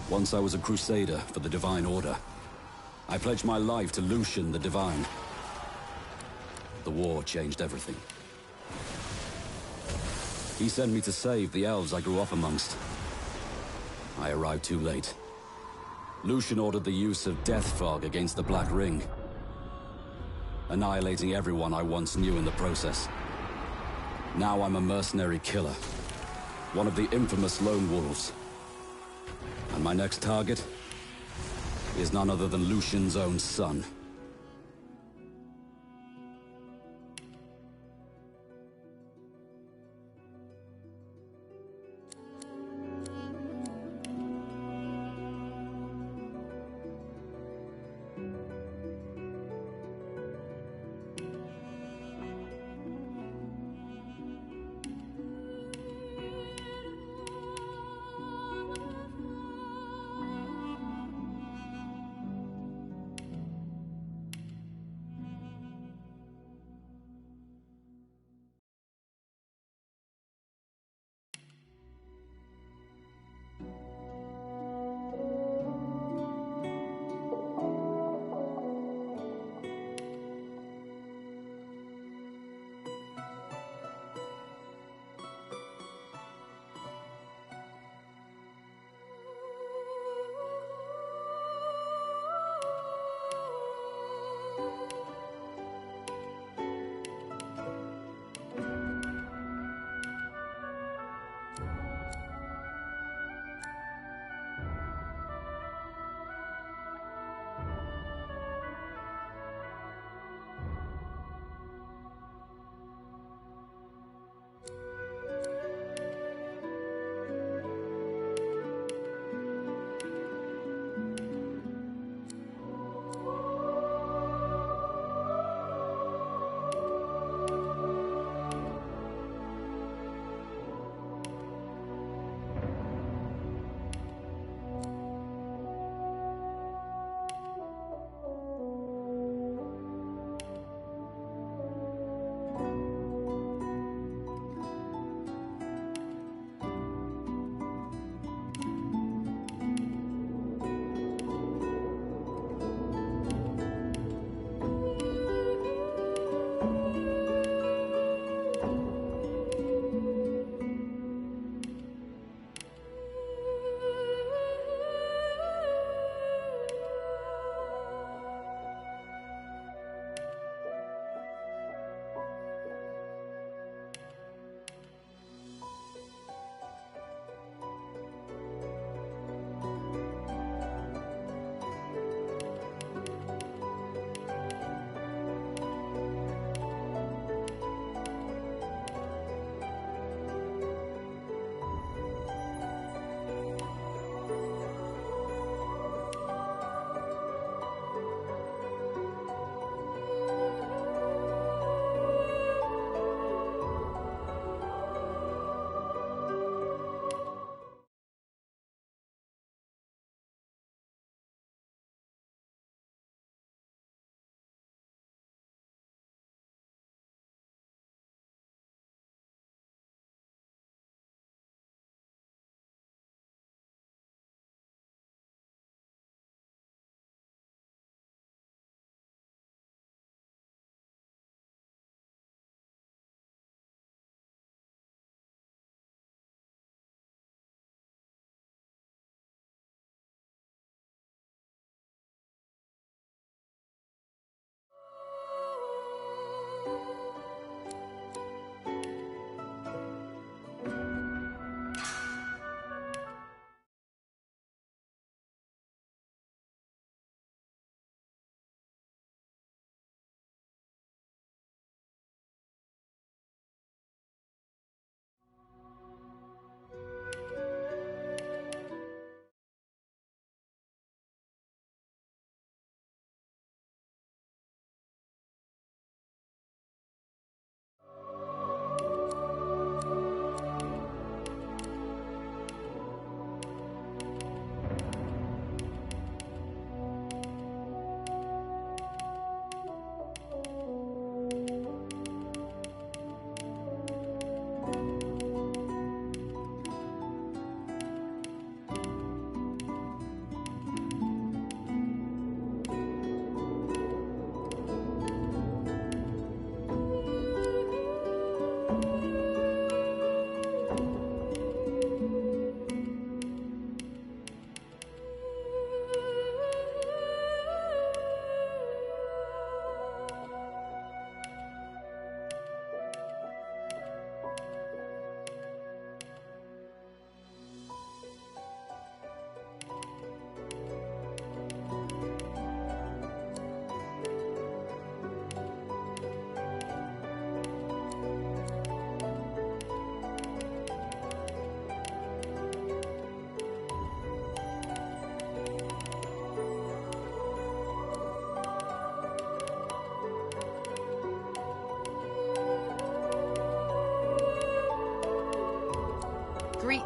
Once I was a crusader for the Divine Order. I pledged my life to Lucian the Divine. The war changed everything. He sent me to save the elves I grew up amongst. I arrived too late. Lucian ordered the use of death fog against the Black Ring, annihilating everyone I once knew in the process. Now I'm a mercenary killer, one of the infamous Lone Wolves. And my next target is none other than Lucian's own son.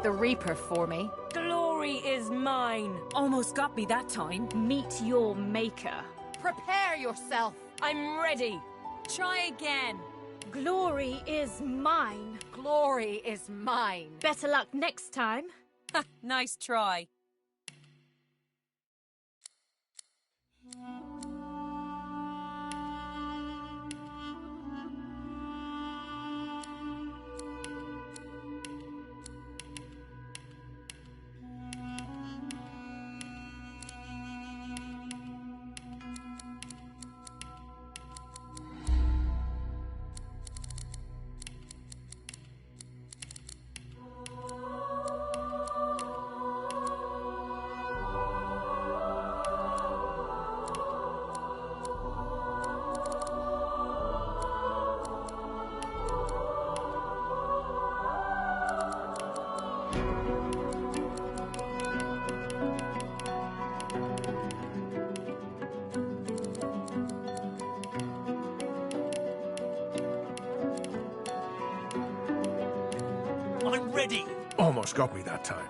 defeat the Reaper for me. Glory is mine. Almost got me that time. Meet your maker. Prepare yourself. I'm ready. Try again. Glory is mine. Glory is mine. Better luck next time. Nice try. I'm ready! Almost got me that time.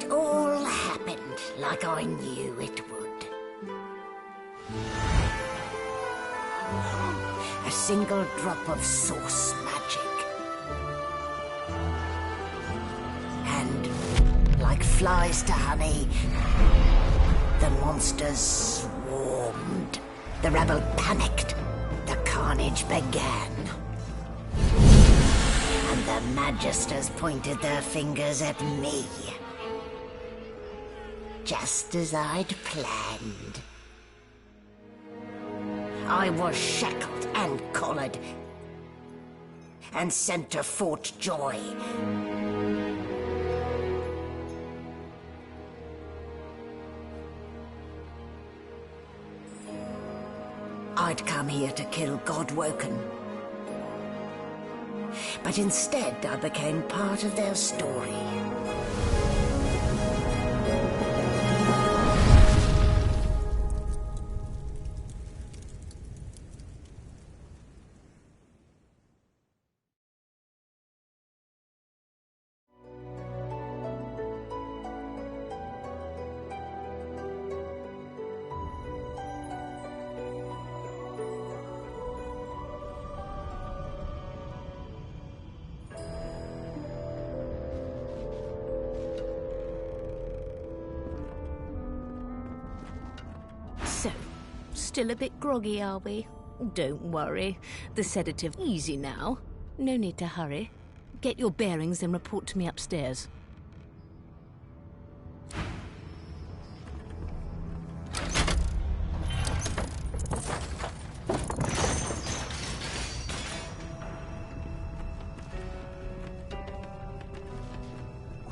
It all happened like I knew it would. A single drop of source magic. And, like flies to honey, the monsters swarmed. The rebel panicked. The carnage began. And the magisters pointed their fingers at me. Just as I'd planned. I was shackled and collared, and sent to Fort Joy. I'd come here to kill Godwoken. But instead I became part of their story. So, still a bit groggy, are we? Don't worry. The sedative easy now. No need to hurry. Get your bearings and report to me upstairs.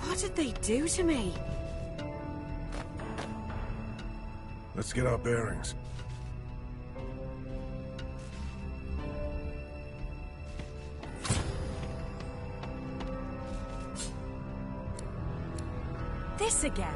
What did they do to me? Let's get our bearings. This again.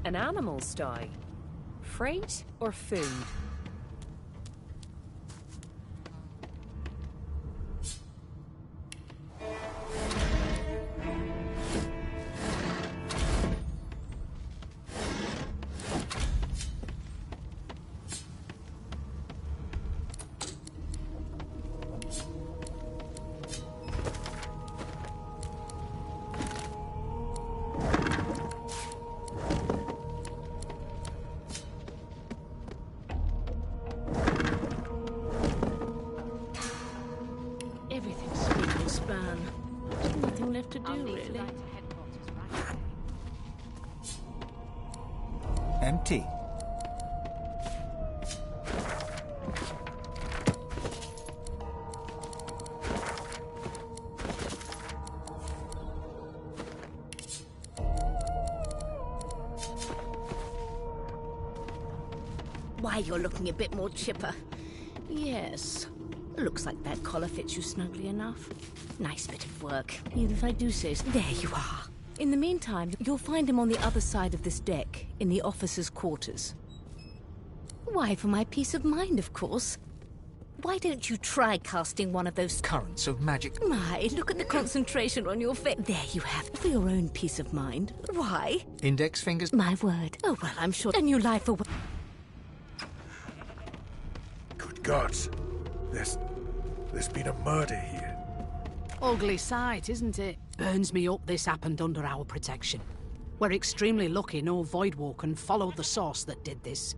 An animal sty. Freight or food? To do, really. Empty. Why, you're looking a bit more chipper. Yes. Looks like that collar fits you snugly enough. Nice bit of work, even if I do say so. There you are. In the meantime, you'll find him on the other side of this deck, in the officers' quarters. Why, for my peace of mind, of course. Why don't you try casting one of those currents of magic? My, look at the concentration on your face. There you have it. For your own peace of mind. Why? Index fingers? My word. Oh, well, I'm sure a new life away. Good gods. There's been a murder here. Ugly sight, isn't it? Burns me up this happened under our protection. We're extremely lucky no Voidwalker followed the source that did this.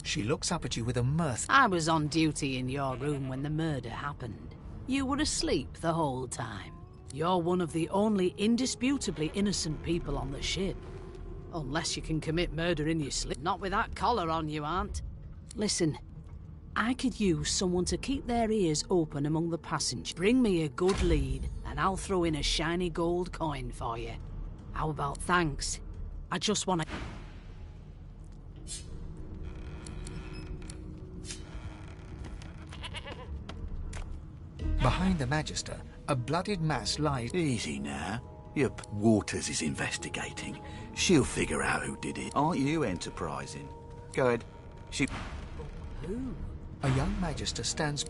She looks up at you with a mirth. I was on duty in your room when the murder happened. You were asleep the whole time. You're one of the only indisputably innocent people on the ship. Unless you can commit murder in your sleep. Not with that collar on, you aren't. Listen, I could use someone to keep their ears open among the passengers. Bring me a good lead, and I'll throw in a shiny gold coin for you. How about thanks? I just want to... Behind the Magister, a bloodied mass lies... Easy now. Your Waters is investigating. She'll figure out who did it. Aren't you enterprising? Go ahead. She... Who? A young Magister stands...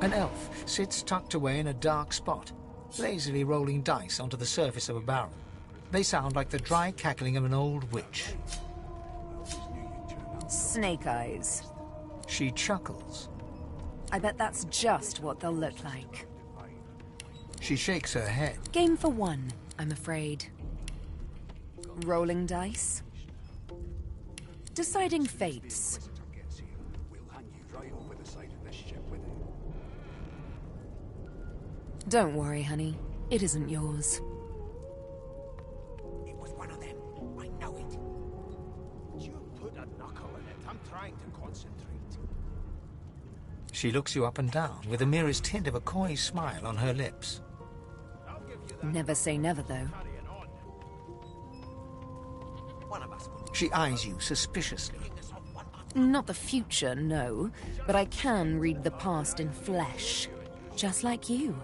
An elf sits tucked away in a dark spot, lazily rolling dice onto the surface of a barrel. They sound like the dry cackling of an old witch. Snake eyes. She chuckles. I bet that's just what they'll look like. She shakes her head. Game for one, I'm afraid. Rolling dice. Deciding fates. Don't worry, honey. It isn't yours. It was one of them. I know it. You put a knuckle in it. I'm trying to concentrate. She looks you up and down with the merest hint of a coy smile on her lips. Never say never, though. She eyes you suspiciously. Not the future, no. But I can read the past in flesh. Just like you.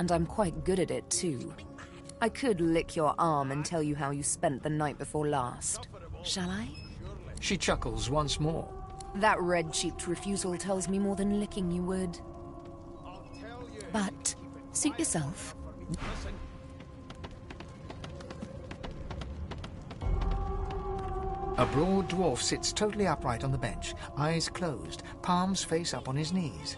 And I'm quite good at it, too. I could lick your arm and tell you how you spent the night before last. Shall I? She chuckles once more. That red-cheeked refusal tells me more than licking you would. But, suit yourself. A broad dwarf sits totally upright on the bench, eyes closed, palms face up on his knees.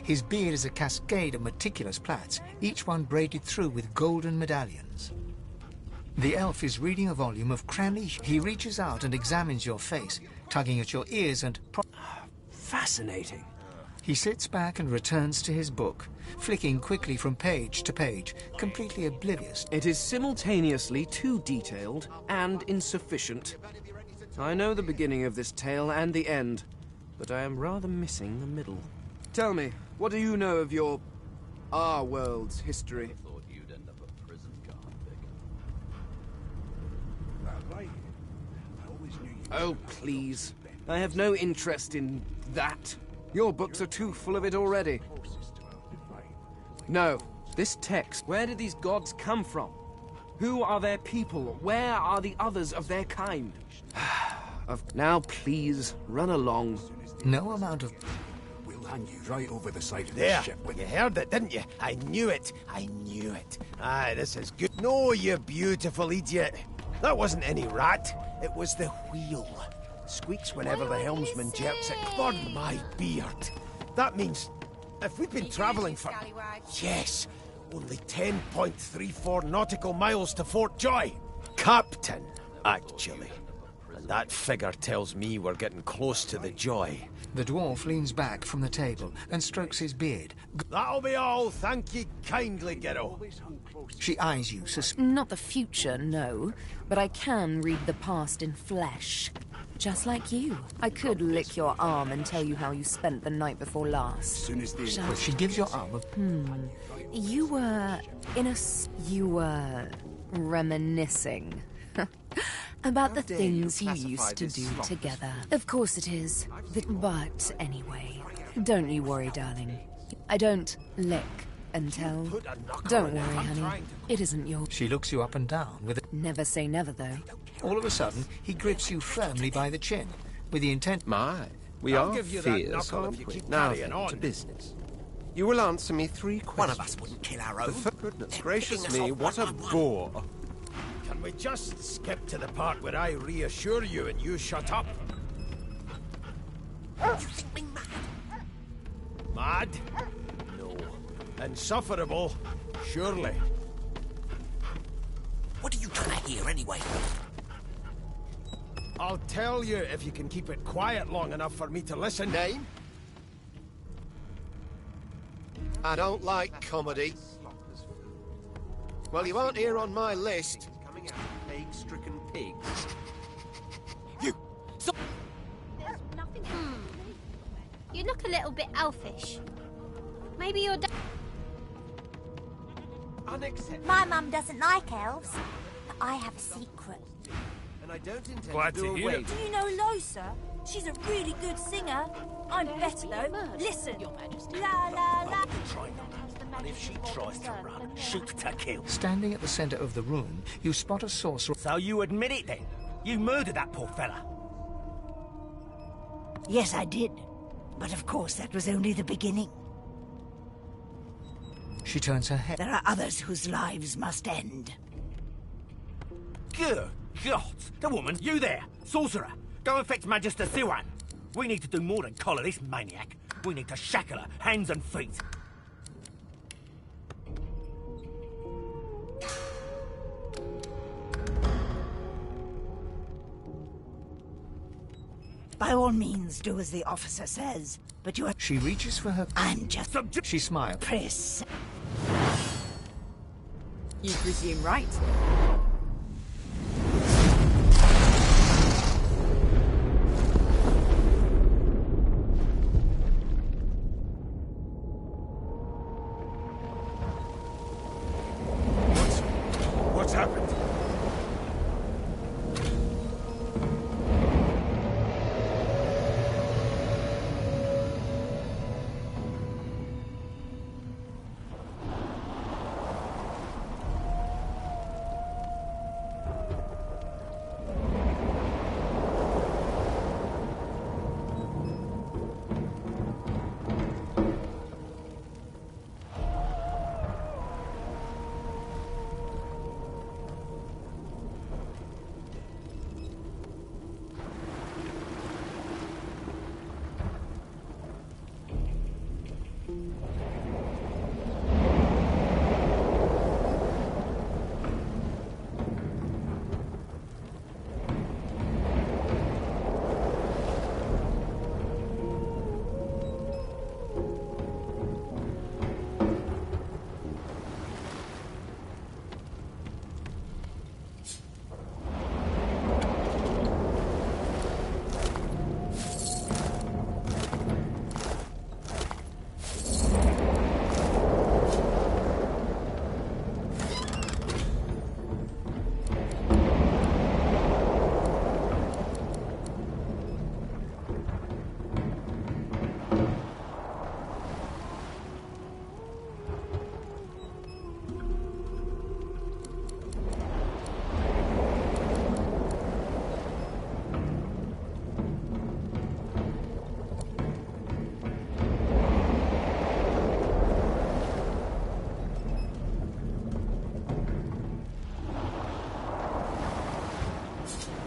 His beard is a cascade of meticulous plaits, each one braided through with golden medallions. The elf is reading a volume of Cranley. He reaches out and examines your face, tugging at your ears and... Fascinating. He sits back and returns to his book, flicking quickly from page to page, completely oblivious. It is simultaneously too detailed and insufficient. I know the beginning of this tale and the end, but I am rather missing the middle. Tell me, what do you know of our world's history? I thought you'd end up a prison convict. Oh, please. I have no interest in that. Your books are too full of it already. No, this text. Where did these gods come from? Who are their people? Where are the others of their kind? Now, please, run along. No amount of... Hand you right over the side of there, the ship with you it. heard it, didn't you? I knew it. I knew it. Aye, this is good. No, you beautiful idiot. That wasn't any rat. It was the wheel. Squeaks whenever the helmsman jerks it. For my beard. That means if we've been travelling for... Yes, only 10.34 nautical miles to Fort Joy. Captain, actually. And that figure tells me we're getting close to the Joy. The dwarf leans back from the table and strokes his beard. That'll be all, thank ye kindly, Gero. She eyes you Not the future, no. But I can read the past in flesh. Just like you. I could lick your arm and tell you how you spent the night before last. She gives your arm a... You were... You were... reminiscing. About the things you used to do together. Of course it is. But anyway, don't you worry, darling. I don't lick and tell. Don't worry, honey. It isn't your... She looks you up and down with a... Never say never, though. All of a sudden, he grips you firmly by the chin, with the intent... We are fierce, aren't we? Now then, to business. You will answer me 3 questions. One of us wouldn't kill our own. Goodness gracious me, what a bore. Can we just skip to the part where I reassure you and you shut up? You think me mad? Mad? No. Insufferable? Surely. What are you trying to hear anyway? I'll tell you if you can keep it quiet long enough for me to listen. Name? I don't like comedy. Well, you aren't here on my list. Plague-stricken pigs. You! Stop! There's nothing. You look a little bit elfish. Maybe you're... My mum doesn't like elves, but I have a secret. And I don't intend Glad to do to hear away it. Do you know Losa? She's a really good singer. I'm better though. Listen. Your Majesty. La la la. Try not. And if she tries to run, shoot to kill. Standing at the center of the room, you spot a sorcerer... So you admit it then? You murdered that poor fella? Yes, I did. But of course, that was only the beginning. She turns her head. There are others whose lives must end. Good God! The woman, you there, sorcerer! Go and fetch Magister Siwan. We need to do more than collar this maniac. We need to shackle her, hands and feet. By all means, do as the officer says. But you are... She reaches for her... I'm just... She smiles. Pris. You presume right. What's happened?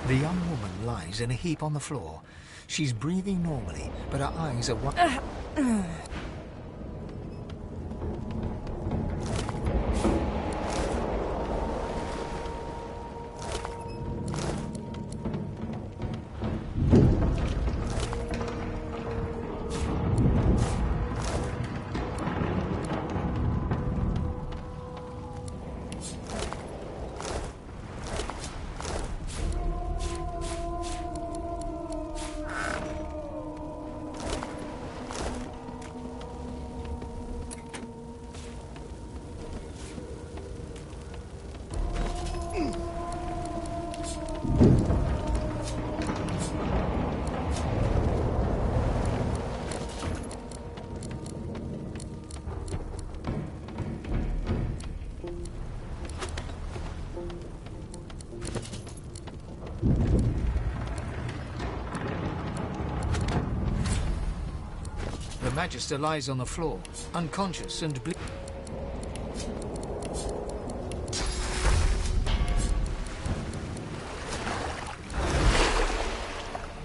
The young woman lies in a heap on the floor. She's breathing normally, but her eyes are... The Magister lies on the floor, unconscious and bleeding.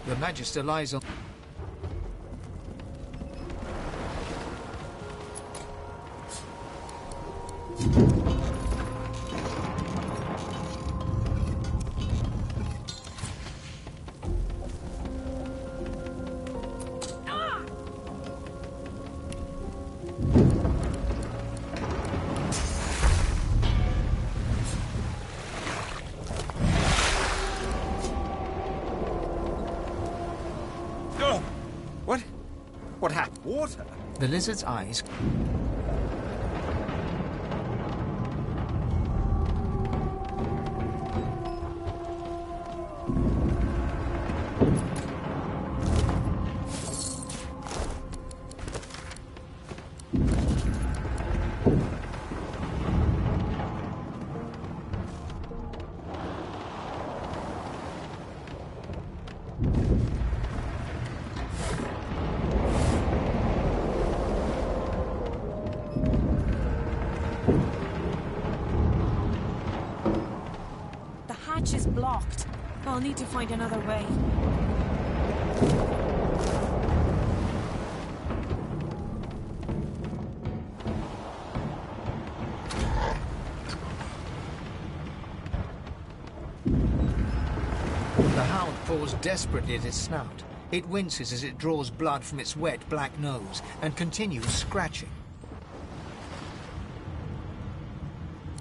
The Magister lies on... What happened? Water? The lizard's eyes... Is blocked. I'll need to find another way. The hound paws desperately at its snout. It winces as it draws blood from its wet black nose and continues scratching.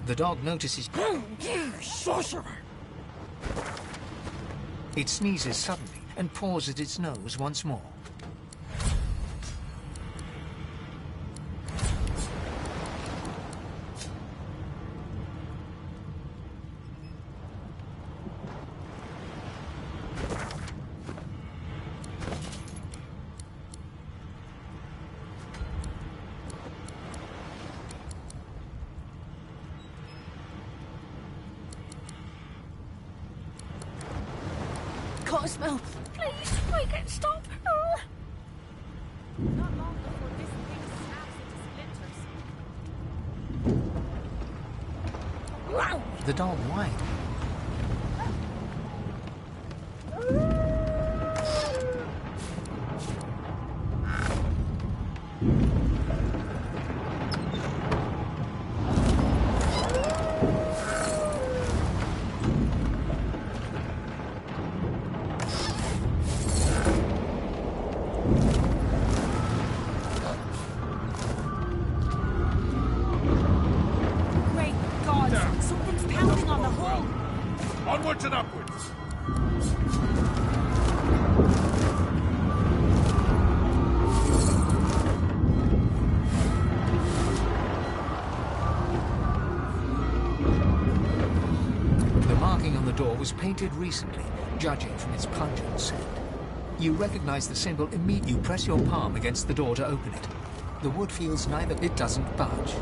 The dog notices... Sorcerer! It sneezes suddenly and paws at its nose once more. Can't smell. Please, make it stop. Not long before this thing snaps into splinters. Wow. The dog whines. Onwards and upwards! The marking on the door was painted recently, judging from its pungent scent. You recognize the symbol immediately. You press your palm against the door to open it. The wood feels neither. It doesn't budge.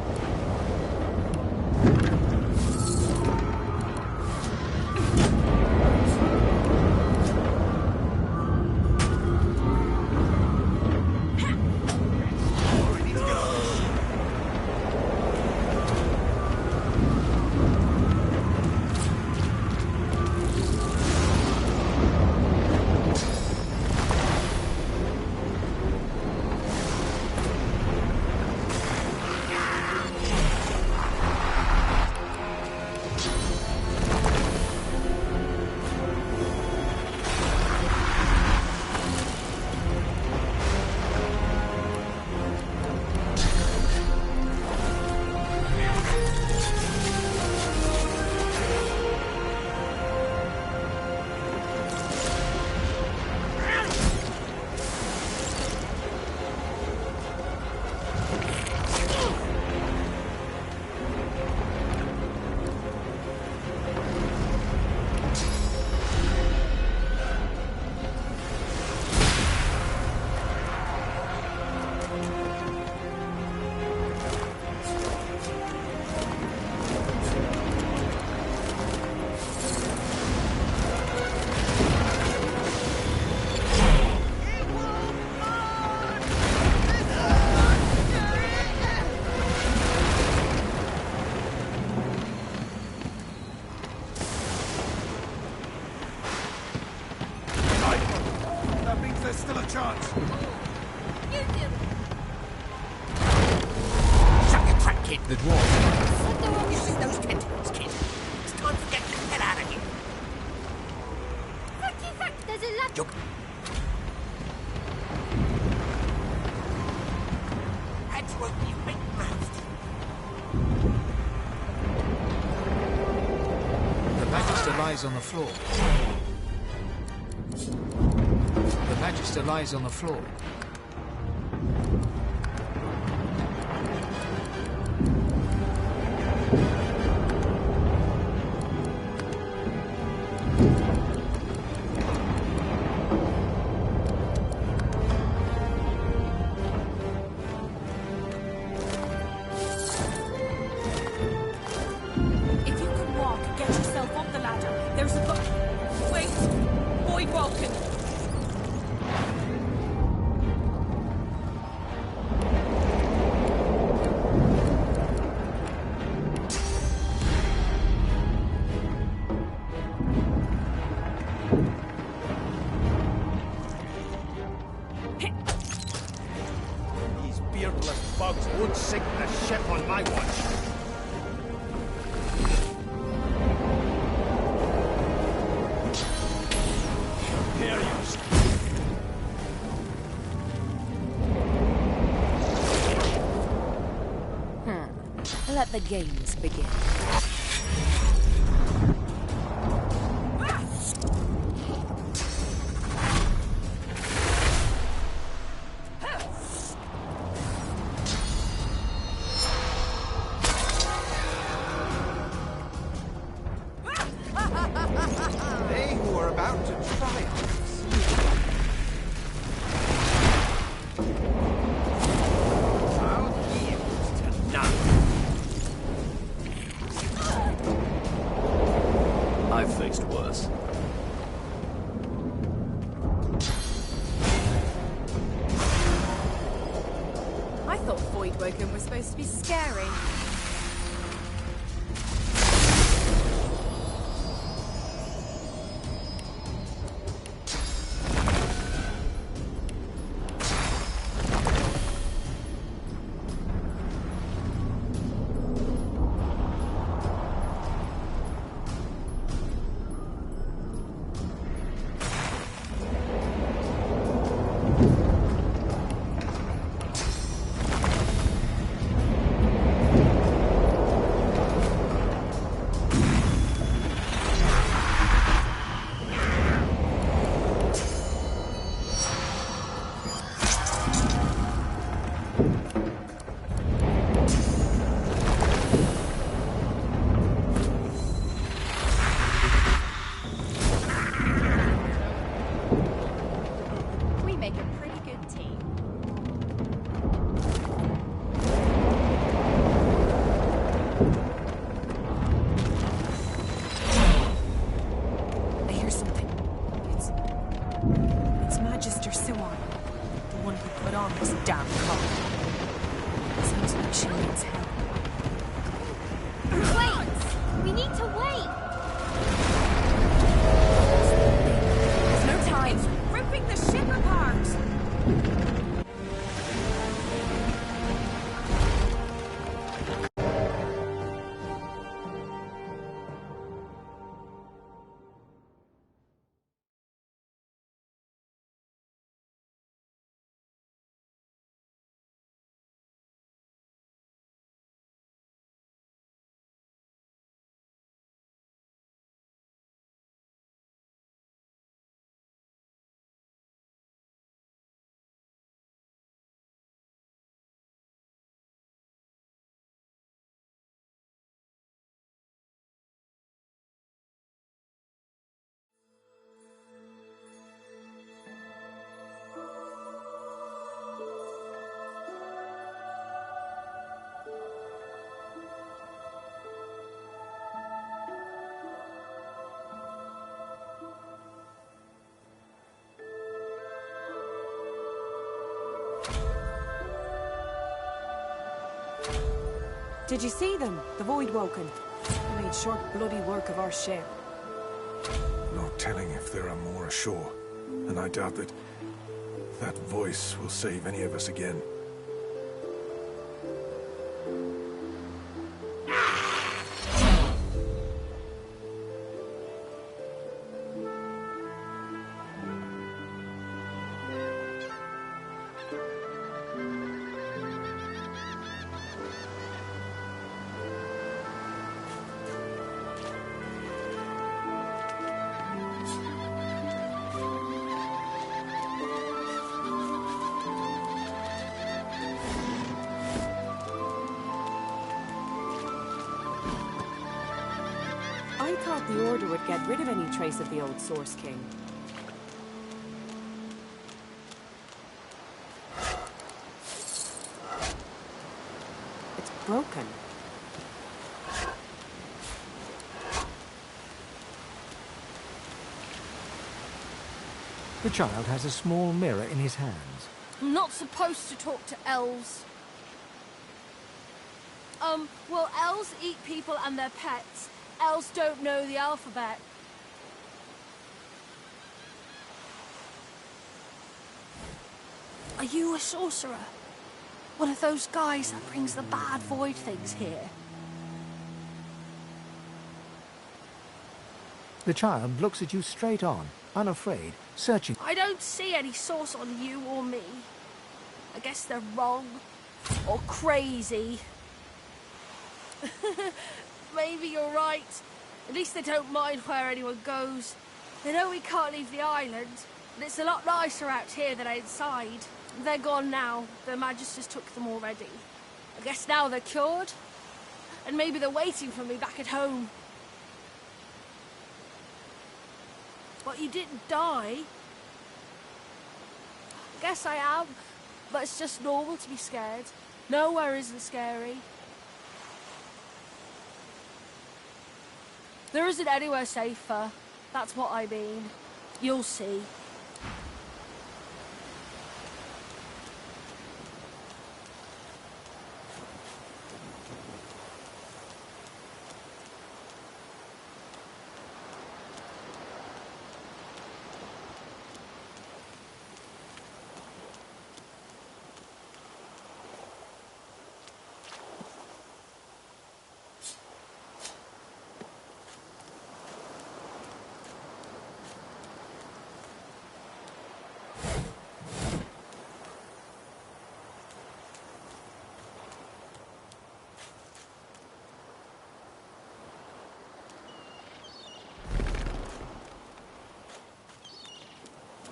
The dwarf... You see those tentacles, kid? It's time to get the hell out of here. There's a lot. Heads won't be big mouthed. The Magister lies on the floor. The Magister lies on the floor. If you can walk, get yourself up the ladder. There's a wait! Void Vulcan! These beardless bugs won't sink the ship on my watch. Let the games begin. They who are about to triumph. I'll yield to none. I've faced worse. I thought Void Woken was supposed to be scary. We make a pretty good team. I hear something. It's Magister Siwan, the one who put on this damn collar. Sounds like she needs help. Wait! We need to wait! There's no time. It's ripping the ship apart. Did you see them? The Void Woken. They made short bloody work of our ship. No telling if there are more ashore, and I doubt that that voice will save any of us again. The Order would get rid of any trace of the old Source King. It's broken. The child has a small mirror in his hands. I'm not supposed to talk to elves. Well, elves eat people and their pets. Elves don't know the alphabet. Are you a sorcerer? One of those guys that brings the bad void things here? The child looks at you straight on, unafraid, searching. I don't see any source on you or me. I guess they're wrong. Or crazy. Maybe you're right. At least they don't mind where anyone goes. They know we can't leave the island, but it's a lot nicer out here than outside. They're gone now. Their magisters took them already. I guess now they're cured. And maybe they're waiting for me back at home. But you didn't die. I guess I am, but it's just normal to be scared. Nowhere isn't scary. There isn't anywhere safer. That's what I mean. You'll see.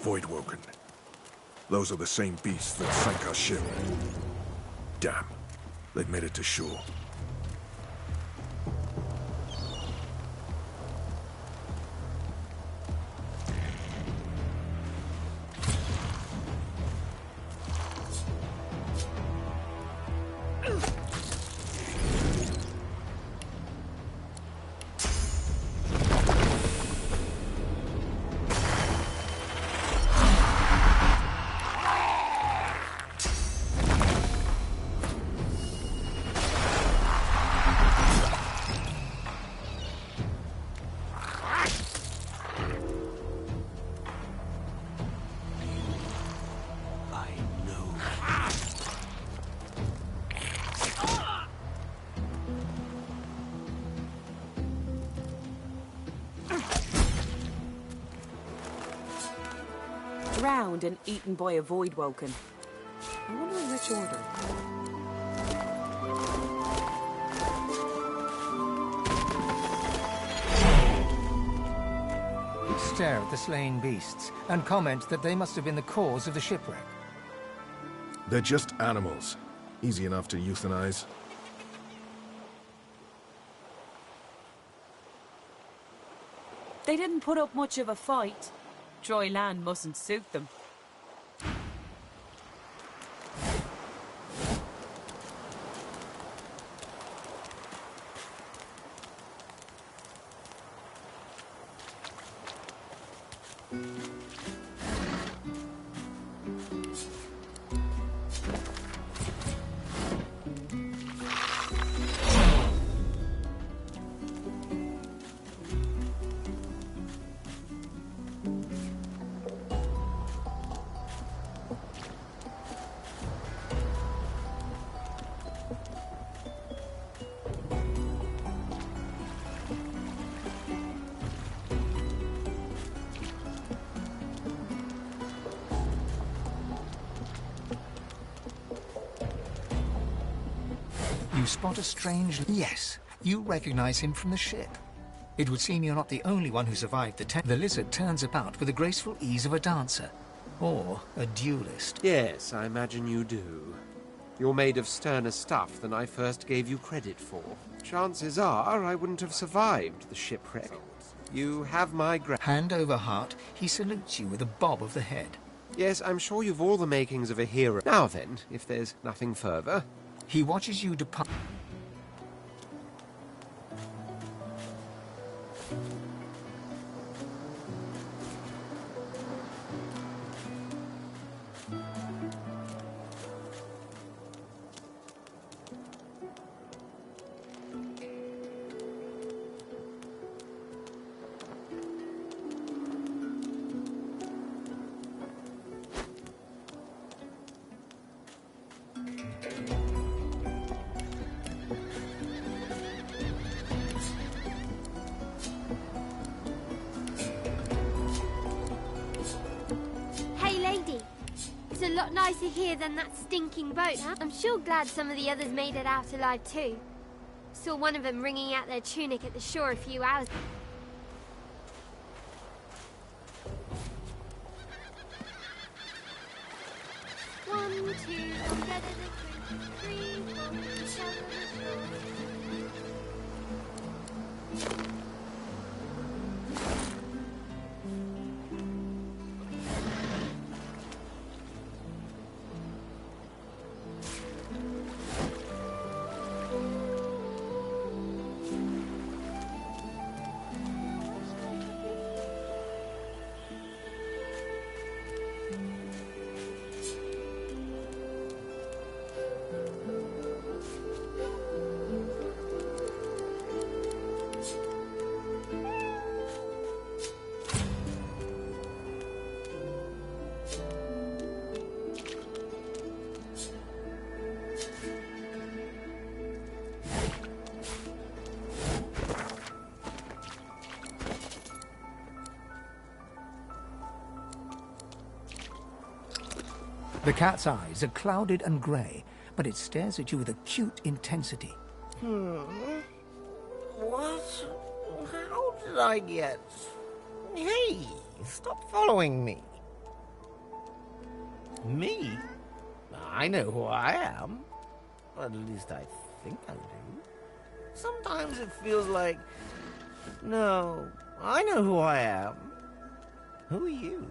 Voidwoken. Those are the same beasts that sank our ship. Damn. They've made it to shore. Drowned and eaten by a Voidwoken. I wonder in which order. Stare at the slain beasts and comment that they must have been the cause of the shipwreck. They're just animals. Easy enough to euthanize. They didn't put up much of a fight. Dry land mustn't suit them. You spot a strange... Yes, you recognize him from the ship. It would seem you're not the only one who survived the test. The lizard turns about with the graceful ease of a dancer. Or a duelist. Yes, I imagine you do. You're made of sterner stuff than I first gave you credit for. Chances are I wouldn't have survived the shipwreck. You have my Hand over heart, he salutes you with a bob of the head. Yes, I'm sure you've all the makings of a hero. Now then, if there's nothing further... He watches you depart. A lot nicer here than that stinking boat, huh? I'm sure glad some of the others made it out alive too. Saw one of them wringing out their tunic at the shore a few hours. One, two, together the three, four, seven, The cat's eyes are clouded and grey, but it stares at you with acute intensity. What? How did I get... Hey, stop following me. Me? I know who I am. At least I think I do. Sometimes it feels like... No, I know who I am. Who are you?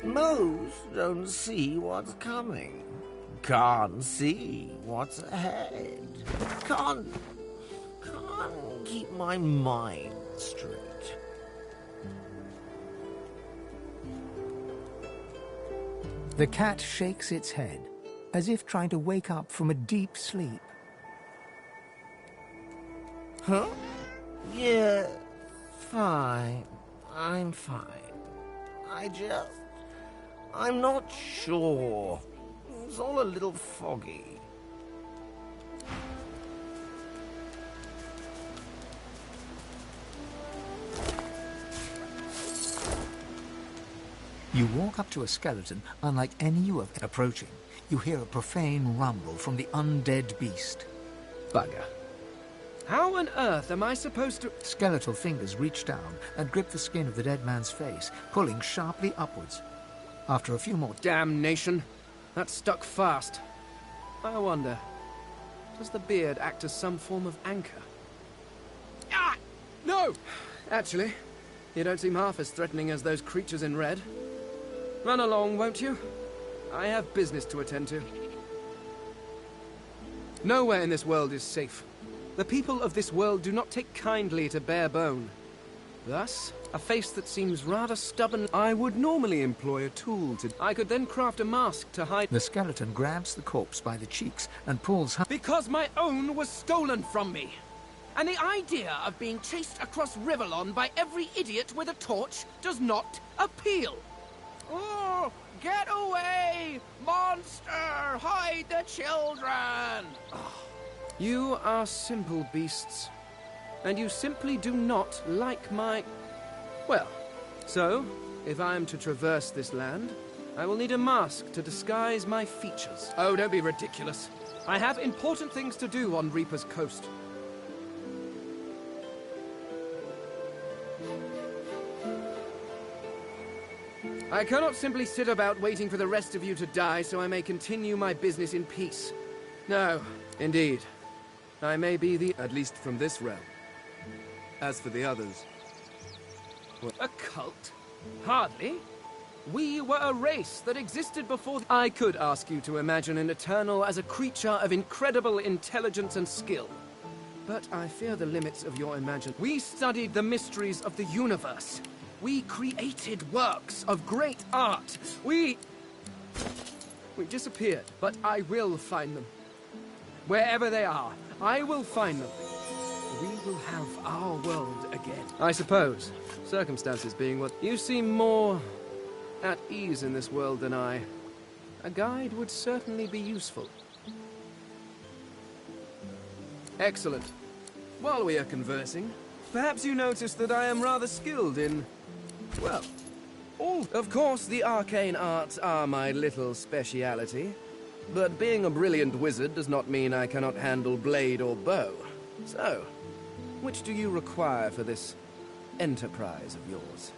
Most don't see what's coming. Can't see what's ahead. Can't keep my mind straight. The cat shakes its head, as if trying to wake up from a deep sleep. Huh? Yeah, fine. I'm fine. I'm not sure. It's all a little foggy. You walk up to a skeleton unlike any you have approaching. You hear a profane rumble from the undead beast. Bugger. How on earth am I supposed to... Skeletal fingers reach down and grip the skin of the dead man's face, pulling sharply upwards. After a few more... Damnation! That stuck fast. I wonder, does the beard act as some form of anchor? Ah! No! Actually, you don't seem half as threatening as those creatures in red. Run along, won't you? I have business to attend to. Nowhere in this world is safe. The people of this world do not take kindly to bare bone. Thus, a face that seems rather stubborn. I would normally employ a tool to... I could then craft a mask to hide... The skeleton grabs the corpse by the cheeks and pulls her... Because my own was stolen from me. And the idea of being chased across Rivellon by every idiot with a torch does not appeal. Oh, get away! Monster! Hide the children! You are simple beasts. And you simply do not like my... Well, so, if I am to traverse this land, I will need a mask to disguise my features. Oh, don't be ridiculous. I have important things to do on Reaper's Coast. I cannot simply sit about waiting for the rest of you to die so I may continue my business in peace. No, indeed. I may be at least from this realm. As for the others... A cult? Hardly. We were a race that existed before... I could ask you to imagine an Eternal as a creature of incredible intelligence and skill. But I fear the limits of your imagination. We studied the mysteries of the universe. We created works of great art. We disappeared, but I will find them. Wherever they are, I will find them. We will have our world again. I suppose, circumstances being what... You seem more at ease in this world than I. A guide would certainly be useful. Excellent. While we are conversing, perhaps you notice that I am rather skilled in... well, all... Of course, the arcane arts are my little speciality. But being a brilliant wizard does not mean I cannot handle blade or bow. So, which do you require for this enterprise of yours?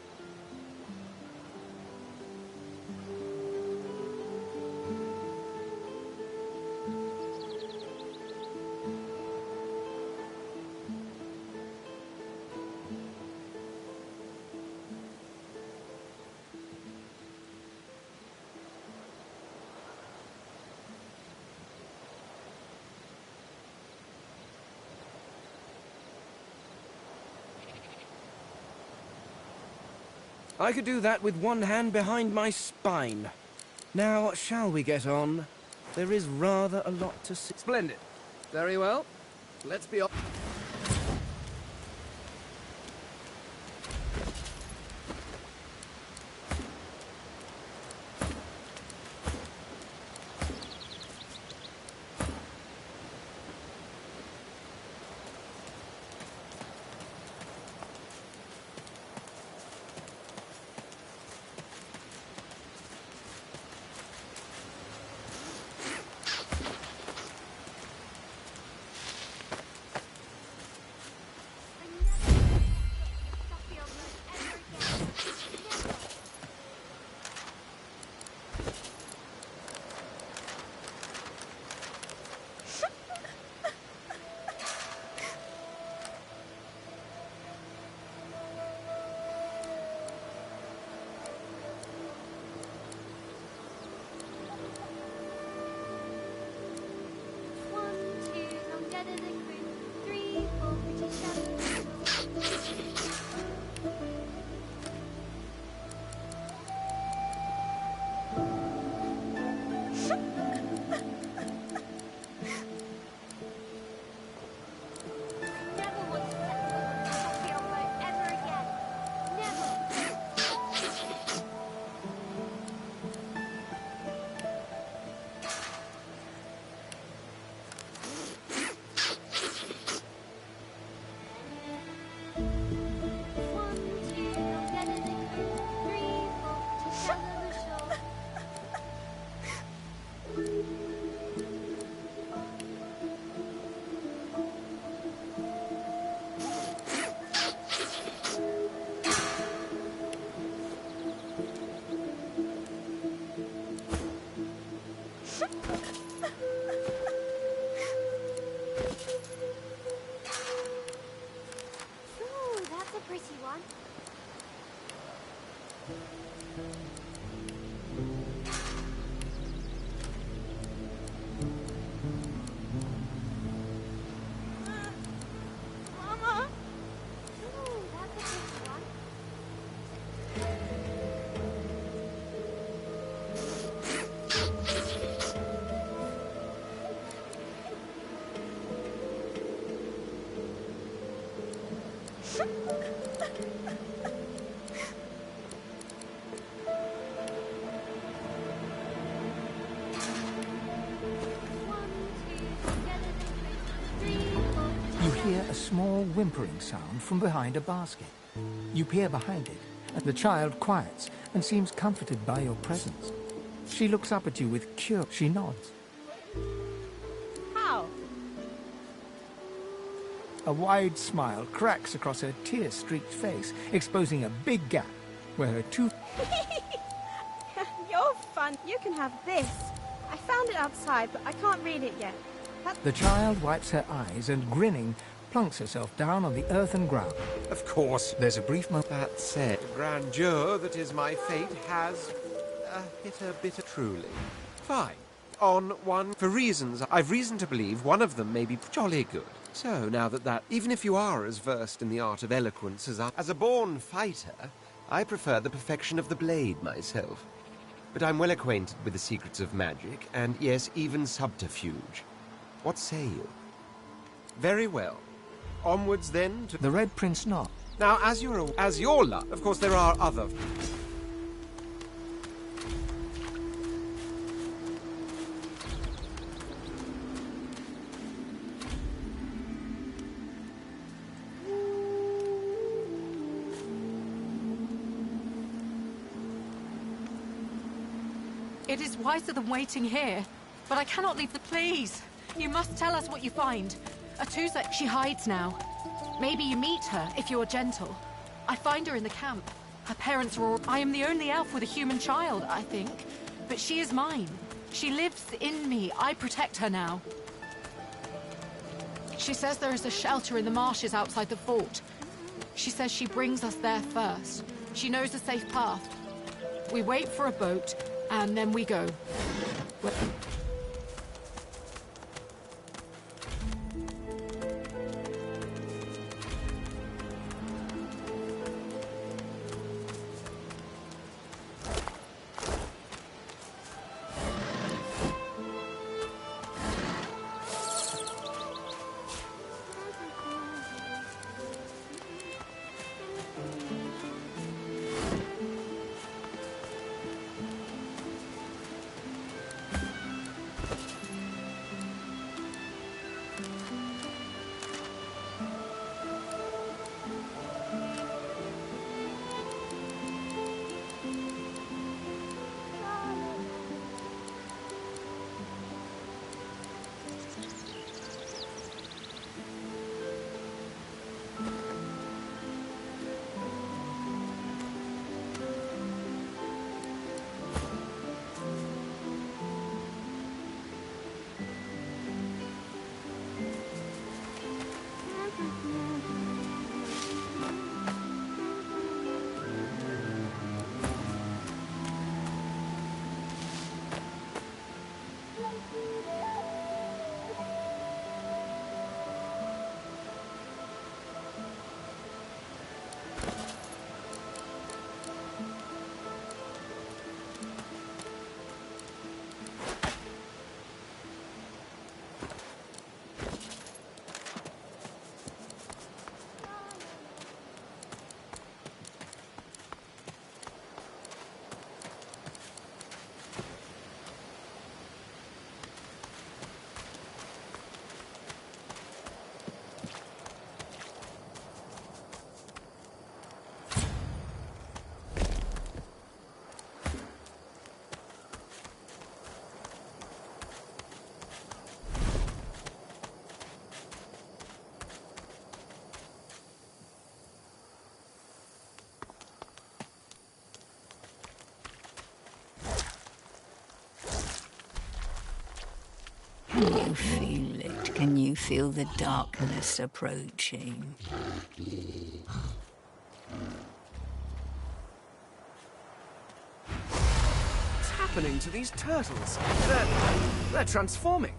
I could do that with one hand behind my spine. Now, shall we get on? There is rather a lot to see. Splendid. Very well. Let's be off. Hear a small whimpering sound from behind a basket. You peer behind it, and the child quiets and seems comforted by your presence. She looks up at you with curiosity. She nods. How? A wide smile cracks across her tear-streaked face, exposing a big gap where her tooth... fun. You can have this. I found it outside, but I can't read it yet. The child wipes her eyes and, grinning, plunks herself down on the earthen ground. Of course. There's a brief moment. That said, the grandeur that is my fate has hit a bit truly. Fine. On one, for reasons I've reason to believe one of them may be jolly good. So now that even if you are as versed in the art of eloquence as as a born fighter, I prefer the perfection of the blade myself. But I'm well acquainted with the secrets of magic, and yes, even subterfuge. What say you? Very well. Onwards then to... The Red Prince nods. Now, as your luck, of course there are other... It is wiser than waiting here, but I cannot leave the... Please, you must tell us what you find. Atusa, she hides now. Maybe you meet her, if you are gentle. I find her in the camp. Her parents were all... I am the only elf with a human child, I think. But she is mine. She lives in me. I protect her now. She says there is a shelter in the marshes outside the fort. She says she brings us there first. She knows a safe path. We wait for a boat, and then we go. Can you feel it? Can you feel the darkness approaching? What's happening to these turtles? They're transforming.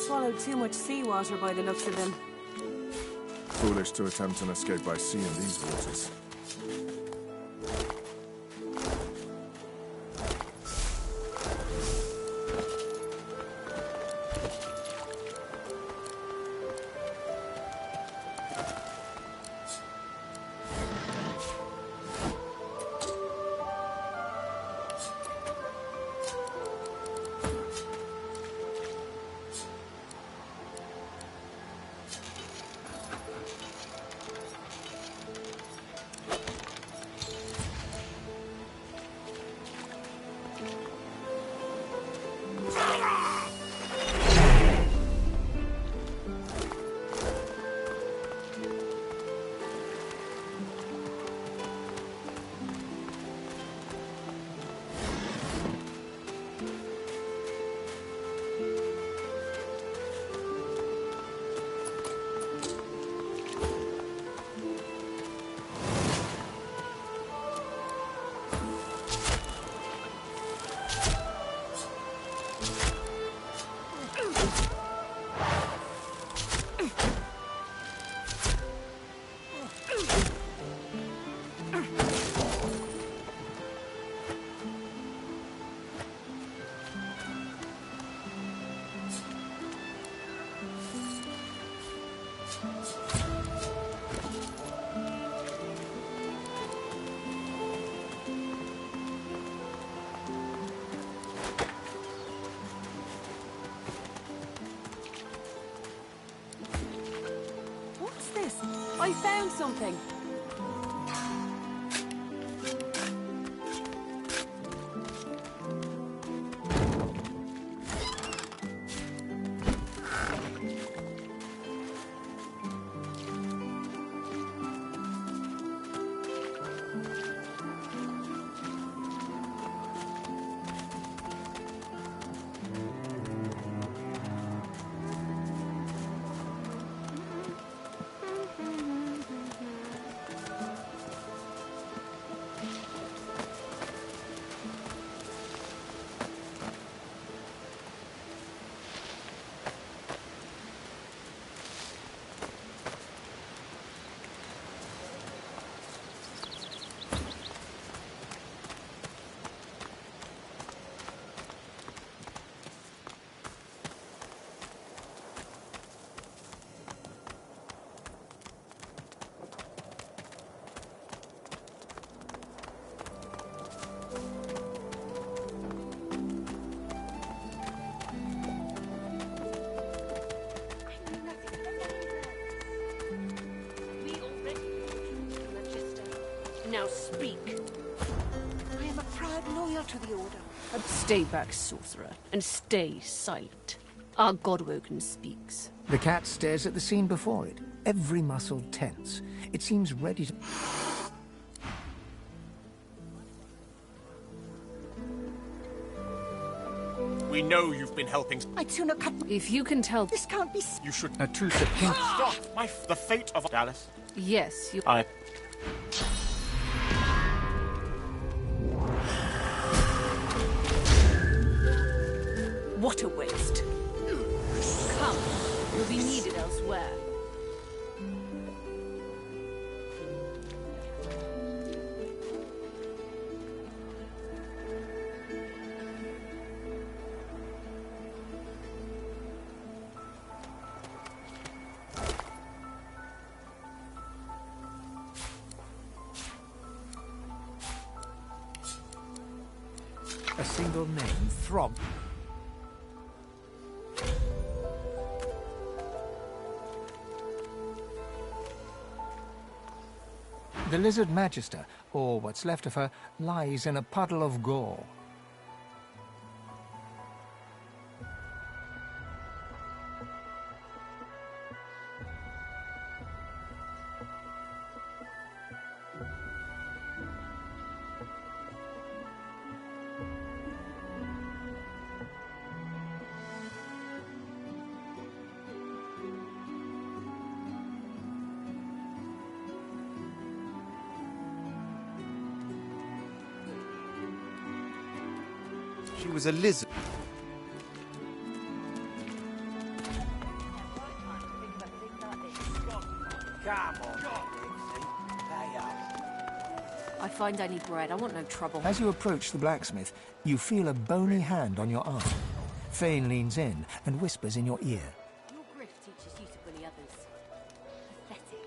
swallowed too much seawater by the looks of him. Foolish to attempt an escape by sea in these waters. I found something. Now speak. I am a proud loyal to the Order. Stay back, sorcerer, and stay silent. Our Godwoken speaks. The cat stares at the scene before it, every muscle tense. It seems ready to... We know you've been helping. I'd sooner cut... If you can tell... This can't be... You should... A truce at King... Stop! The fate of Dallas. Yes, you... What a waste. Come, you'll be needed elsewhere. A single name throbbed. The Lizard Magister, or what's left of her, lies in a puddle of gore. She was a lizard. Come on, Dixie. Pay up. I find I need bread. I want no trouble. As you approach the blacksmith, you feel a bony hand on your arm. Fane leans in and whispers in your ear. Your grift teaches you to bully others. Pathetic.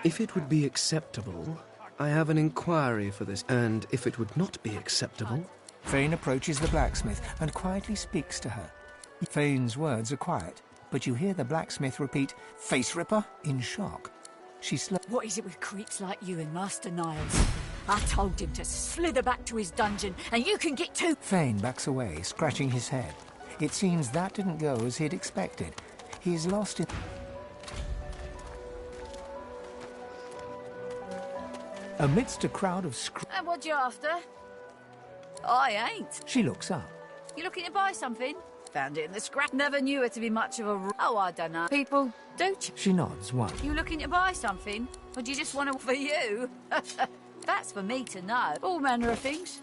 If it would be acceptable, I have an inquiry for this, and if it would not be acceptable... Fane approaches the blacksmith and quietly speaks to her. Fane's words are quiet, but you hear the blacksmith repeat, "Face Ripper," in shock. She What is it with creeps like you and Master Niles? I told him to slither back to his dungeon, and you can get too... Fane backs away, scratching his head. It seems that didn't go as he'd expected. He's lost it. Amidst a crowd of And what you after? I ain't. She looks up. You looking to buy something? Found it in the scrap. Never knew her to be much of a... Oh, I don't know. People, don't you? She nods once. You looking to buy something? Or do you just want to... For you? That's for me to know. All manner of things.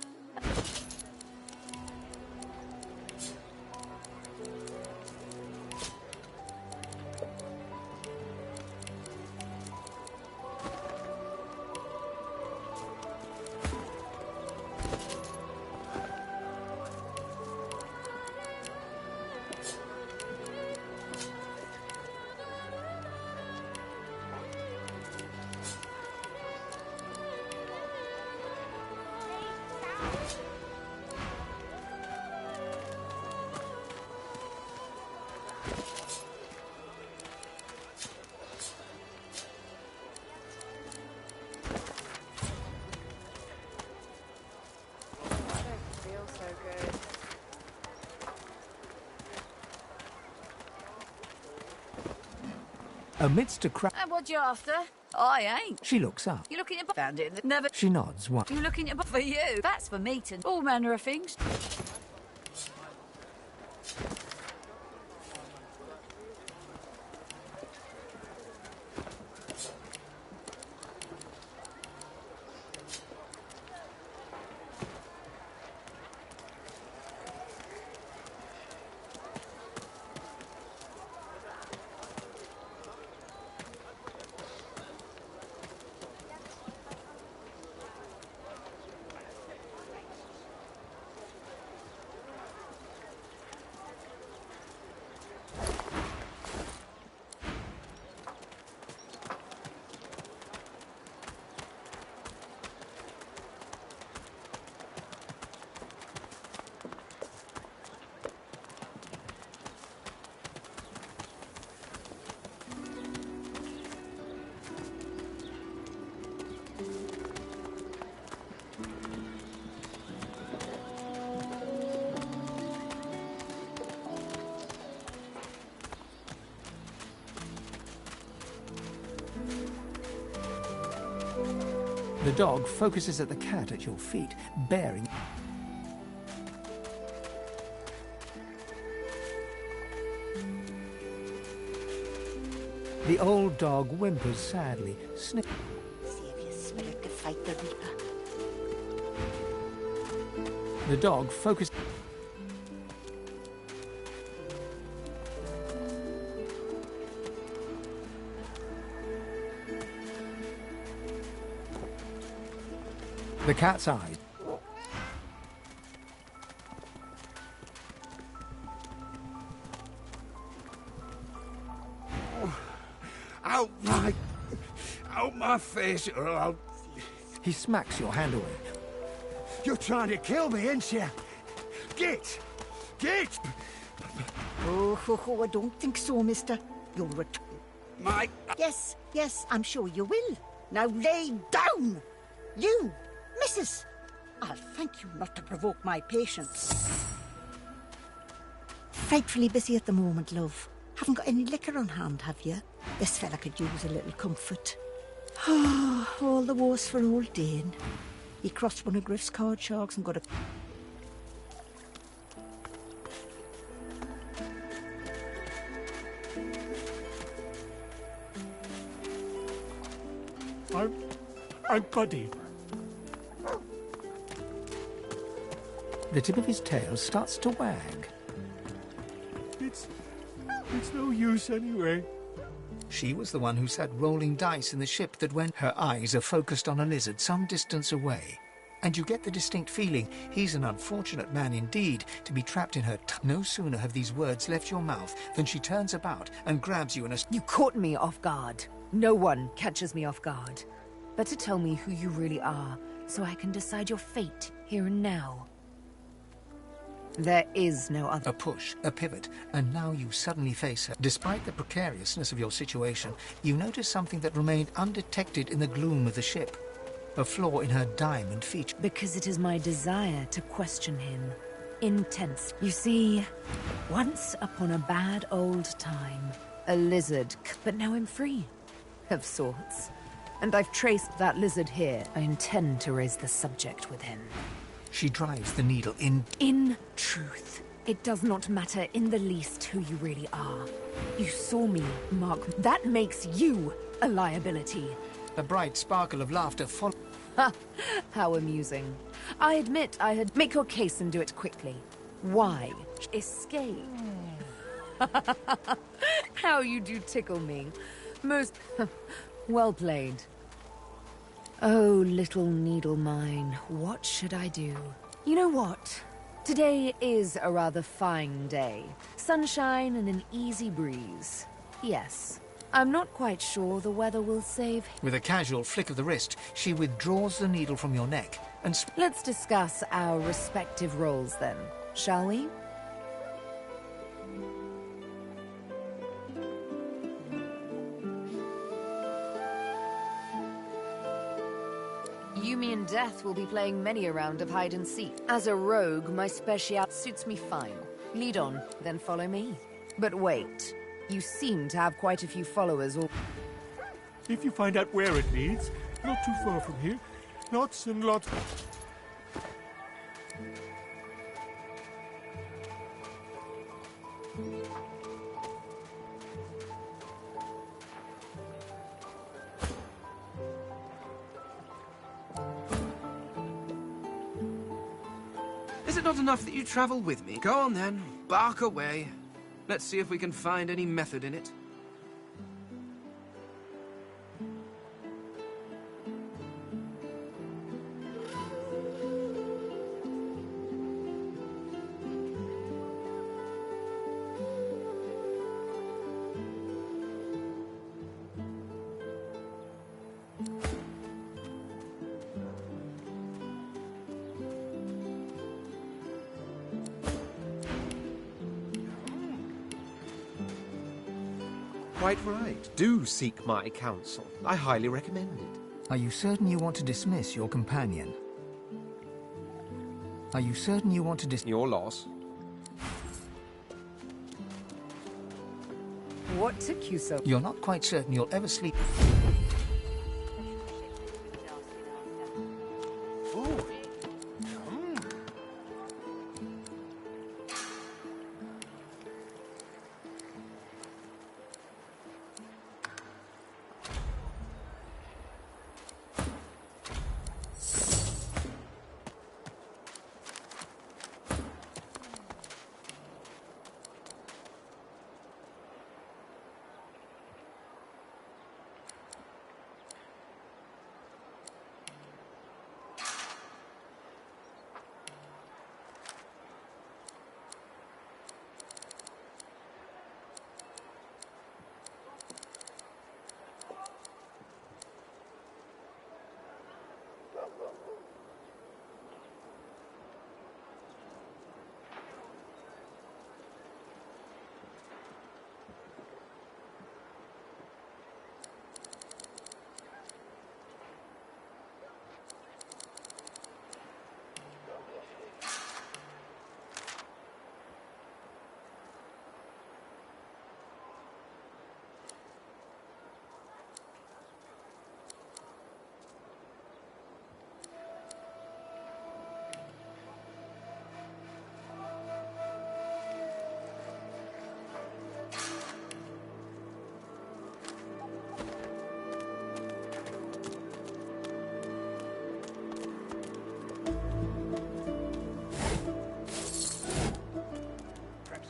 Amidst a crowd... And what you after? I ain't. She looks up. You looking to... Found it in the... Never... She nods once. You looking to... For you? That's for me to... All manner of things. The dog focuses at the cat at your feet, bearing... The old dog whimpers sadly, See if you spirit to fight the Reaper. The dog focuses... The cat's eyes. Out my face, or I'll... He smacks your hand away. You're trying to kill me, ain't you? Get! Oh, I don't think so, mister. You'll return. My... Yes, I'm sure you will. Now lay down! You, missus! I'll thank you not to provoke my patience. Frightfully busy at the moment, love. Haven't got any liquor on hand, have you? This fella could use a little comfort. All the worse for old Dane. He crossed one of Griff's card sharks and got a... I'm Buddy. The tip of his tail starts to wag. It's no use anyway. She was the one who sat rolling dice in the ship that when her eyes are focused on a lizard some distance away. And you get the distinct feeling he's an unfortunate man indeed to be trapped in her No sooner have these words left your mouth than she turns about and grabs you in a... You caught me off guard. No one catches me off guard. Better tell me who you really are, so I can decide your fate here and now. There is no other... A push, a pivot, and now you suddenly face her. Despite the precariousness of your situation, you notice something that remained undetected in the gloom of the ship. A flaw in her diamond feature. Because it is my desire to question him. Intense. You see, once upon a bad old time, a lizard, but now I'm free. Of sorts. And I've traced that lizard here. I intend to raise the subject with him. She drives the needle in... In truth, it does not matter in the least who you really are. You saw me, Mark. That makes you a liability. A bright sparkle of laughter follows... Ha! How amusing. I admit I had... Make your case and do it quickly. Why? Escape. How you do tickle me. Most... well played. Oh, little needle mine, what should I do? You know what? Today is a rather fine day. Sunshine and an easy breeze. Yes. I'm not quite sure the weather will save... With a casual flick of the wrist, she withdraws the needle from your neck and... Let's discuss our respective roles then, shall we? You, me, and Death will be playing many a round of hide-and-seek. As a rogue, my speciality suits me fine. Lead on, then follow me. But wait, you seem to have quite a few followers or... If you find out where it leads, not too far from here, lots and lots... Is it not enough that you travel with me? Go on then, bark away. Let's see if we can find any method in it. Quite right. Do seek my counsel. I highly recommend it. Are you certain you want to dismiss your companion? Are you certain you want to Your loss. What took you so... You're not quite certain you'll ever sleep...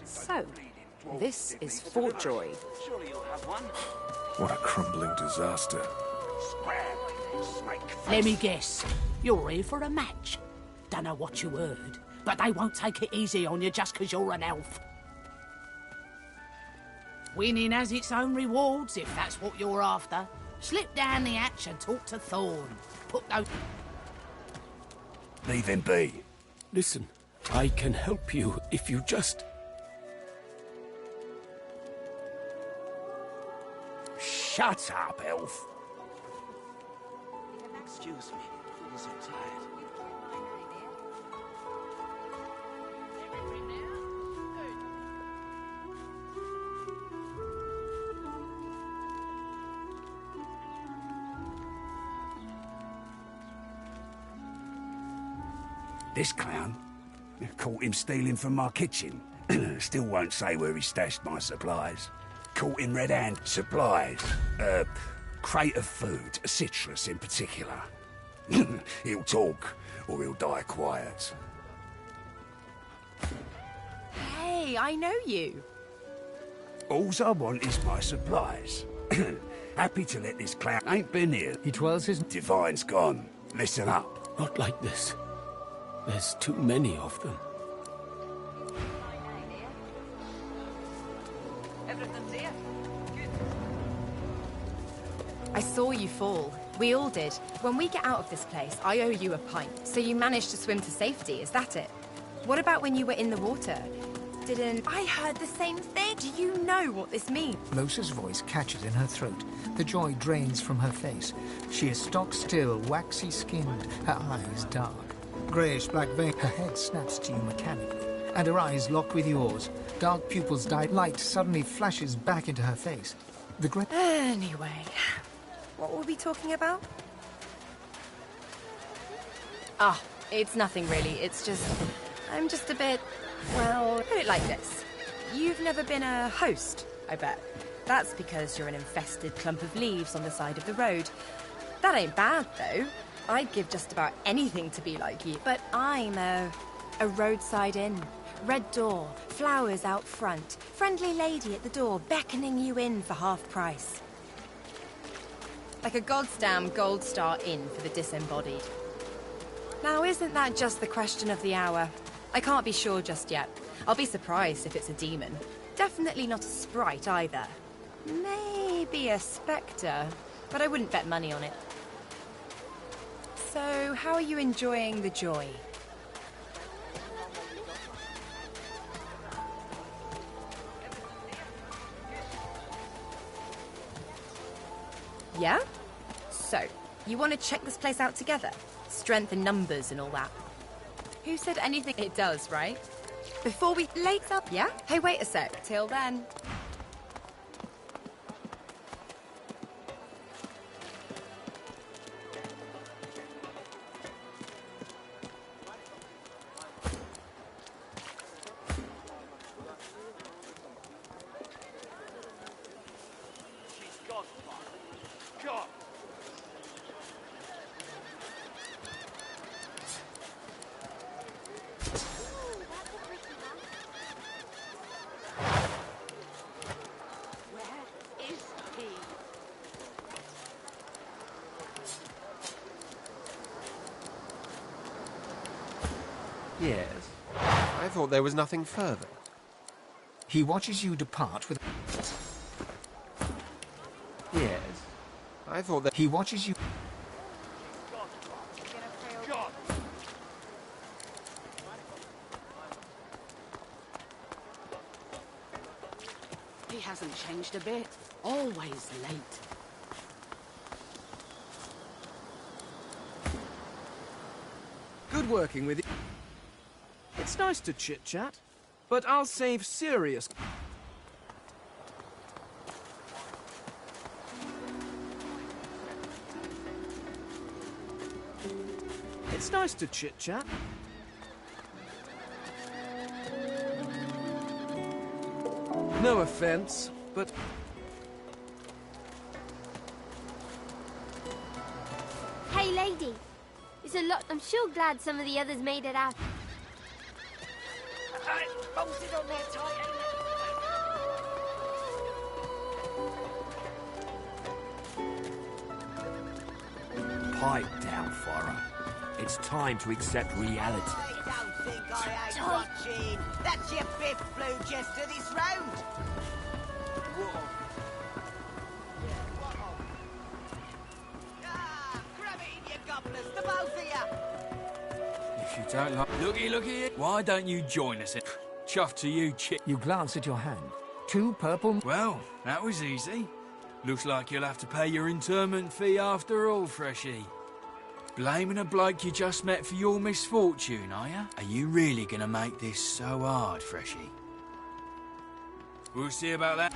So, This is Fort Joy. Surely you'll have one. What a crumbling disaster. Let me guess. You're here for a match. Dunno what you heard, but they won't take it easy on you just 'cause you're an elf. Winning has its own rewards, if that's what you're after. Slip down the hatch and talk to Thorn. Put no... Leave him be. Listen, I can help you if you just... Shut up, elf. Excuse me, I'm so tired. This clown? Caught him stealing from my kitchen. Still won't say where he stashed my supplies. Caught him red-handed. Supplies? Crate of food, citrus in particular. He'll talk, or he'll die quiet. Hey, I know you. Alls I want is my supplies. Happy to let this clown... Ain't been here. It was his... Divine's gone. Listen up. Not like this. There's too many of them. I saw you fall. We all did. When we get out of this place, I owe you a pint. So you managed to swim to safety, is that it? What about when you were in the water? I heard the same thing. Do you know what this means? Losa's voice catches in her throat. The joy drains from her face. She is stock still, waxy skinned, her eyes dark. Greyish-black vein. Her head snaps to you mechanically, and her eyes lock with yours. Dark pupils dilate. Light suddenly flashes back into her face. The great... Anyway, what were we talking about? Ah, it's nothing really. It's just... I'm just a bit... Well, put it like this. You've never been a host, I bet. That's because you're an infested clump of leaves on the side of the road. That ain't bad, though. I'd give just about anything to be like you. But I'm a roadside inn. Red door, flowers out front, friendly lady at the door beckoning you in for half price. Like a goddamn gold star inn for the disembodied. Now, isn't that just the question of the hour? I can't be sure just yet. I'll be surprised if it's a demon. Definitely not a sprite either. Maybe a spectre, but I wouldn't bet money on it. So, how are you enjoying the joy? Yeah? So, you want to check this place out together? Strength in numbers and all that. Who said anything? It does, right? Before we... Late up, yeah? Hey, wait a sec. Till then... Yes. I thought there was nothing further. He watches you depart with... Yes. I thought that... He watches you... He hasn't changed a bit. Always late. Good working with you. It's nice to chit-chat, but I'll save serious... It's nice to chit-chat. No offense, but... Hey, lady. It's a lot. I'm sure glad some of the others made it out. Bolted on there tight, ain't it? Pipe down, Farah. It's time to accept reality. Don't think I ain't watching. That's your fifth blue jester this round. Grab it in your gobblers, the both of you. If you don't like... Looky, why don't you join us? Chuff to you, chick. You glance at your hand. 2 purple... Well, that was easy. Looks like you'll have to pay your interment fee after all, Freshie. Blaming a bloke you just met for your misfortune, are ya? Are you really gonna make this so hard, Freshie? We'll see about that.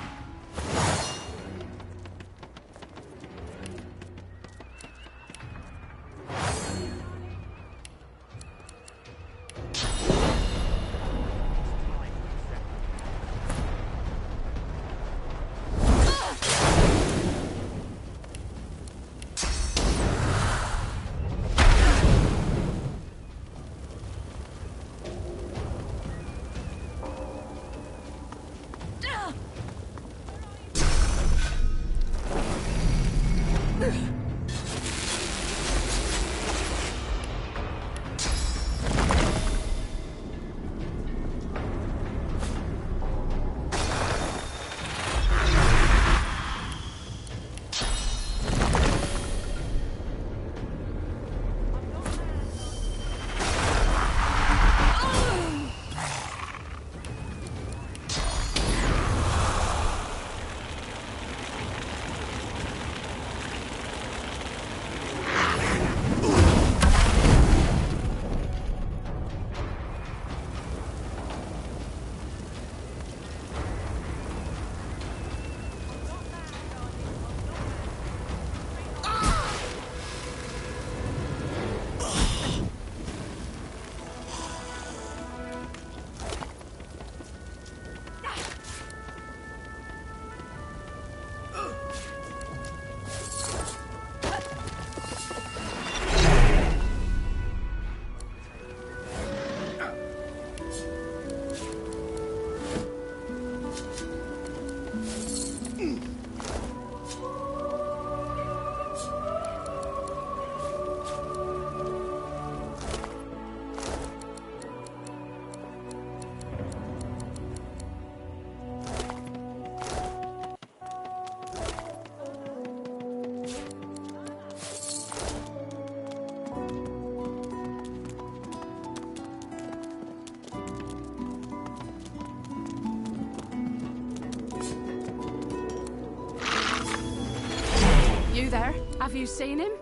You there? Have you seen him?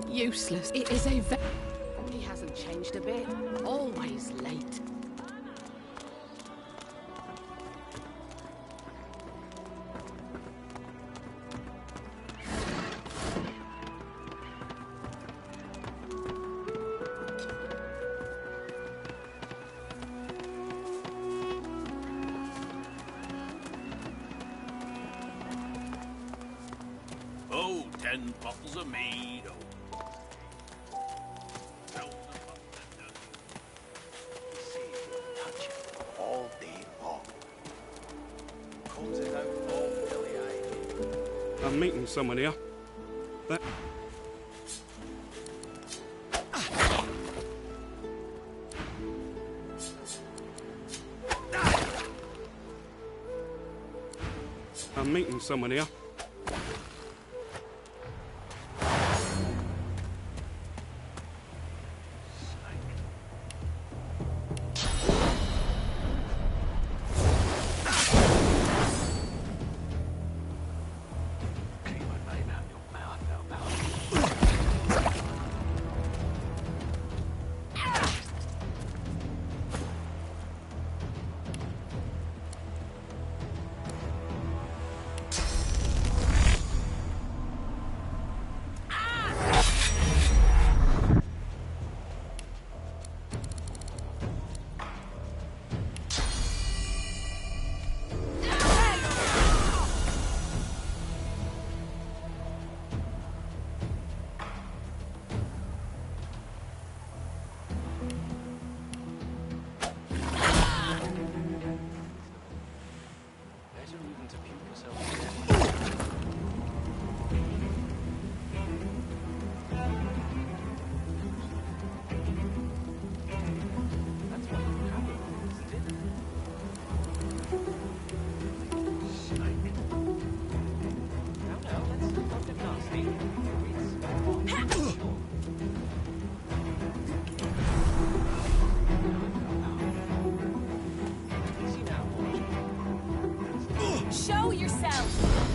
Useless. It is a He hasn't changed a bit. Always late. Oh, 10 bottles of mead. All day long. Comes it out all belly-eyed. I'm meeting someone here. But... I'm meeting someone here. Show yourself!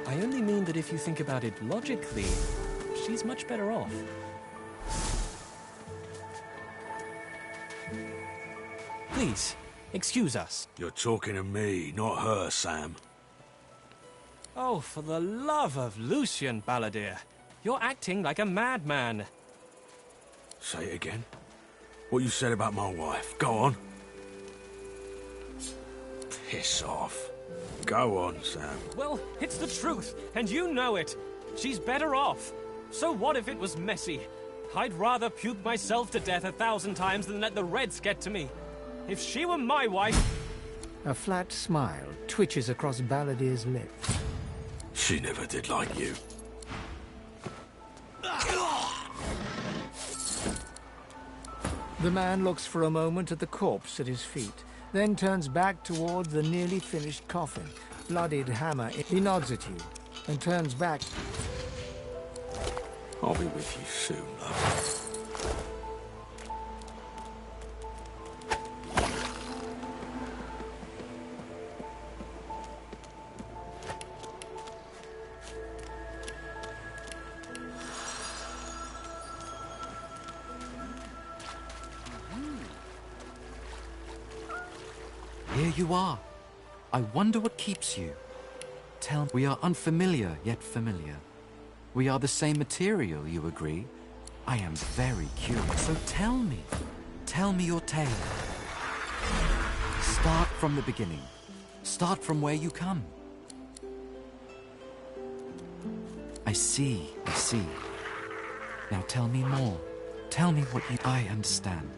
I only mean that if you think about it logically, she's much better off. Please, excuse us. You're talking to me, not her, Sam. Oh, for the love of Lucian, Balladeer. You're acting like a madman. Say it again. What you said about my wife. Go on. Piss off. Go on, Sam. Well, it's the truth, and you know it. She's better off. So what if it was messy? I'd rather puke myself to death 1,000 times than let the Reds get to me. If she were my wife... A flat smile twitches across Balladeer's lips. She never did like you. The man looks for a moment at the corpse at his feet, then turns back toward the nearly finished coffin. Bloodied hammer. He nods at you and turns back. I'll be with you soon, love. Here you are. I wonder what keeps you. Tell me. We are unfamiliar, yet familiar. We are the same material, you agree? I am very curious. So tell me your tale. Start from the beginning. Start from where you come. I see. Now tell me more. Tell me what you... I understand.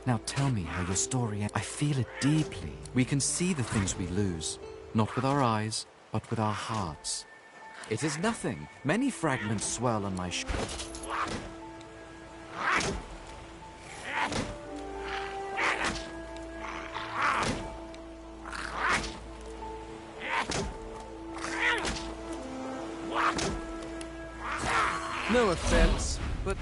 Now tell me how your story ends. I feel it deeply. We can see the things we lose, not with our eyes, but with our hearts. It is nothing. Many fragments swirl on my No offense, but...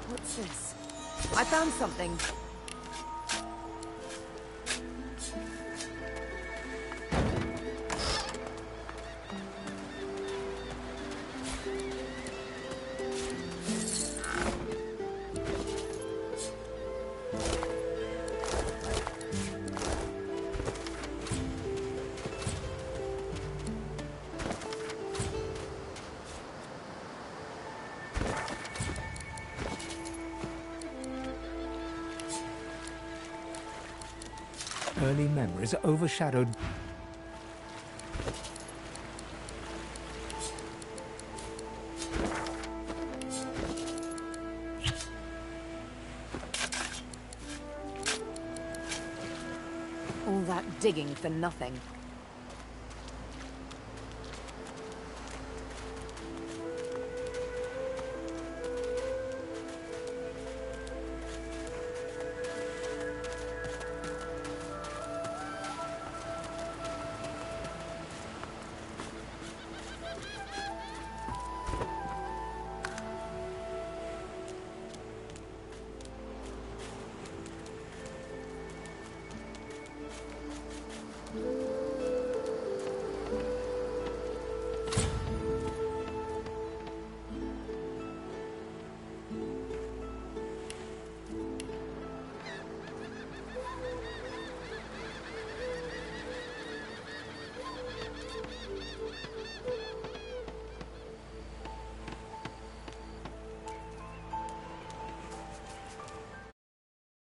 What's this? I found something. Early memories are overshadowed. All that digging for nothing.